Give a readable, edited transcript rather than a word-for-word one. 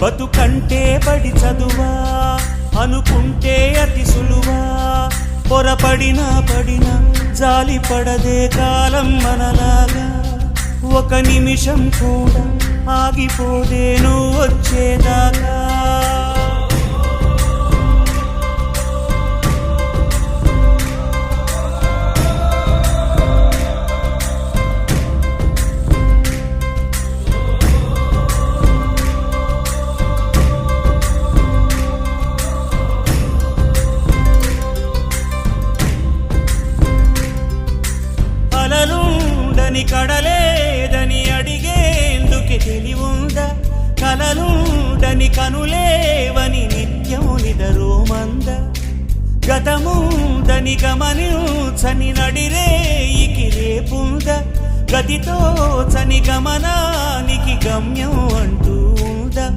బతుకంటే బడి చదువా అనుకుంటే అతి సులువా పొరపడినా పడినా జాలి పడదే కాలం మనలాగా ఒక నిమిషం కూడా ఆగిపోదే నువ్వు వచ్చేదాకా కలలుండని కడలేదని అడిగేందుకే తెలివుందా కలలుండని కనులేవని నిత్యము నిదరోమంద గతముందని గమనించని నడిరేయికి రేపుందా గతితో చని గమనానికి గమ్యం అంటూ